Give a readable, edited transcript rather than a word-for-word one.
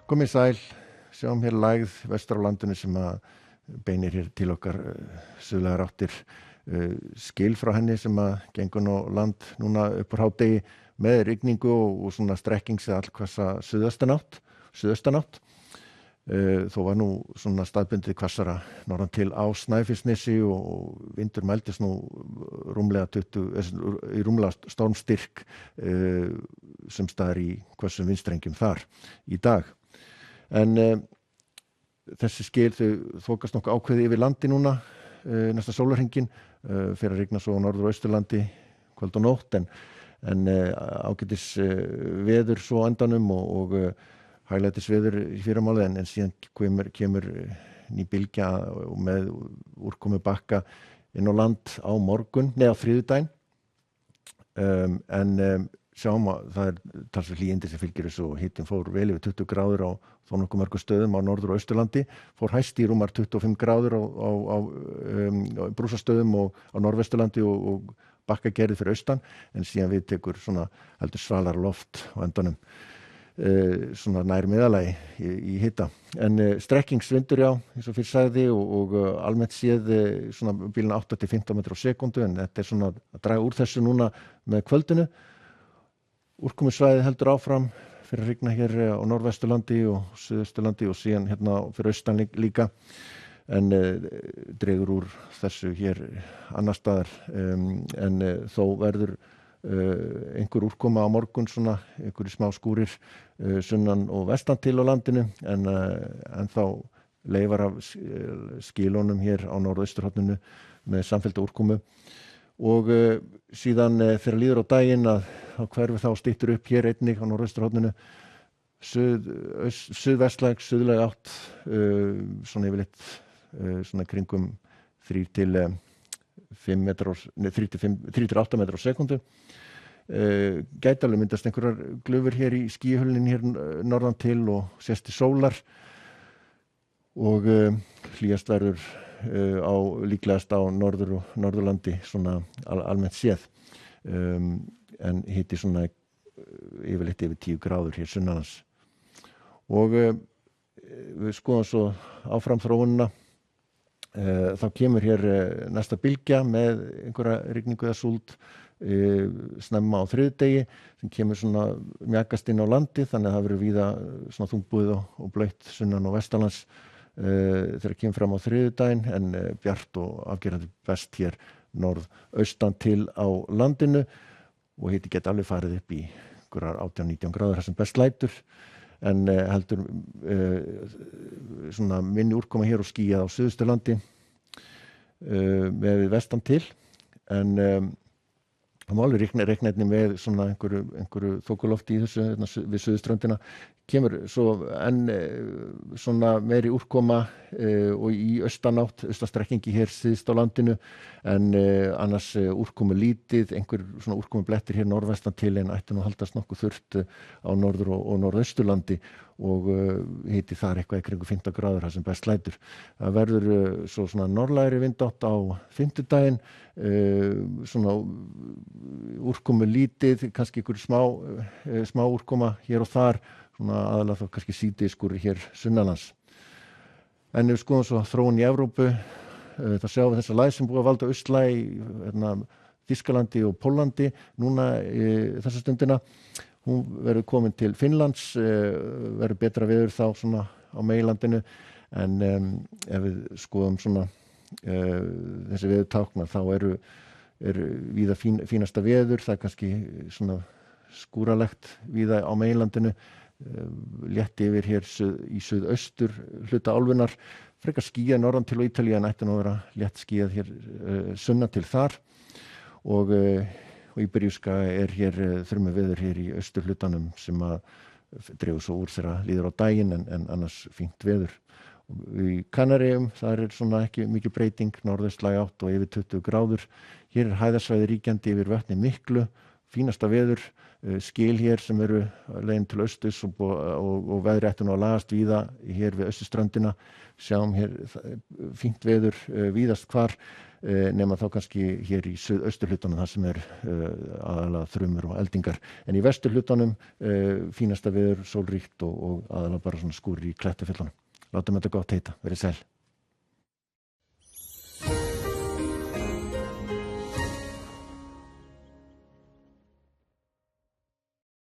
Komið sæl, sjáum hér lægð vestur á landinu sem að beinir hér til okkar suðlægar áttir, skil frá henni sem að gengur nú land núna upp úr hádegi með rigningu og svona strekkings eða allhvassa suðaustanátt. Þó var nú svona staðbundið hvassara norðan til á Snæfellsnesi og vindur mældist nú rúmlega stormstyrk sem staðar í hvassum vindstrengjum þar í dag. En þessi skil þau þokast nokkuð ákveði yfir landi núna næsta sólarhringinn, fer að rigna svo á norður- og austurlandi kvöld og nótt en ágætis veður svo á endanum og hæglætis veður í fyrramálið en síðan kemur ný bylgja með úrkomu bakka inn á land á morgun, á þriðjudaginn en sjáum að það talsvert hlýindi sem fylgir þessu og hitinn fór vel yfir 20 gráður á þó nokkuð mörgum stöðum á norður- og austurlandi, fór hæst í rúmar 25 gráður á brúsastöðum og á norðvesturlandi og bakkagerði fyrir austan en síðan við tekur svona heldur svalar loft á endanum svona nær meðalagi í hita en strekkingsvindur eins og fyrr sagði og almennt séð svona bílinn 8 til 15 metrar á sekúndu en þetta svona að draga úr þessu núna með kvöldinu. Úrkomusvæðið heldur áfram fyrir að rigna hér á norðvesturlandi og suðausturlandi og síðan hérna fyrir austan líka en dregur úr þessu hér annars staðar en þó verður einhver úrkoma á morgun svona einhverjir smá skúrir sunnan og vestan til á landinu en þá leifar af skilunum hér á norðausturhorninu með samfellda úrkomu og síðan þegar líður á daginn að hverfi þá styttur upp hér einnig á norðausturhorninu suðvestlæg, suðlæg átt svona yfirleitt svona kringum 3 til 8 metrar á sekúndu gæti alveg myndast einhverjar glufur hér í skýjahulnin hér norðan til og sést til sólar og hlýjast verður líklegast á norður- og norðurlandi svona almennt séð en hiti svona yfirleitt yfir 10 gráður hér sunnanlands og við skoðum svo áfram þróunina þá kemur hér næsta bylgja með einhverja rigningu eða súld snemma á þriðjudegi sem kemur svona mjakast inn á landi þannig að það verður víða svona þungbúið og blautt sunnan og vestanlands þegar kemur fram á þriðjudaginn en bjart og afgerandi best hér norðaustan til á landinu og hiti geti alveg farið upp í einhverjar 18-19 gráður þar sem best lætur en heldur svona minni úrkoma hér og skýjað á suðausturlandi með vestan til en það má alveg reikna einnig með svona einhverju þokulofti í þessu við suðurströndina kemur svo enn svona meiri úrkoma og í austastrekkingi hér syðst á landinu en annars úrkomu lítið einhver svona úrkomu blettir hér norðvestan til en ætti nú haldast nokkuð þurrt á norður- og norðausturlandi og hiti þar eitthvað í kringum 15 gráður þar sem best lætur. Það verður svo svona norðlægri vindátt á fimmtudaginn svona úrkomu lítið kannski einhver smá úrkoma hér og þar svona aðalega þá kannski síðdegisskúrir hér sunnanlands. En við skoðum svo þróun í Evrópu þá sjáum við þessa lægð sem búið að valda austlæg í Þýskalandi og Póllandi núna þessa stundina hún verður komin til Finnlands verður betra veður þá svona á meginlandinu en ef við skoðum svona þessi veðurtákna þá eru víða fínasta veður það kannski svona skúralegt víða á meginlandinu létt yfir hér í suðaustur hluta álfunnar frekar skýjað norðan til og Ítalíu en ætti nú að vera létt skýjað hér sunnan til þar og íberíuska hér þrummi veður hér í austurhlutanum sem að dregur svo úr þegar líður á daginn en annars fínt veður. Í Kanaríum það svona ekki mikið breyting, norðaustlæg átt og yfir 20 gráður. Hér hæðarsvæði ríkjandi yfir Vötni Miklu, fínasta veður, skil hér sem eru leiðin til austus og veðri ætti nú að lagast víða hér við austurströndina. Sjáum hér fínt veður víðast hvar nema þá kannski hér í suðausturhlutanum þar sem aðalega þrumur og eldingar. En í vesturhlutanum fínasta veður, sólríkt og aðalega bara svona skúrir í Klettafjöllunum. Látum þetta gott heita, verið sæl.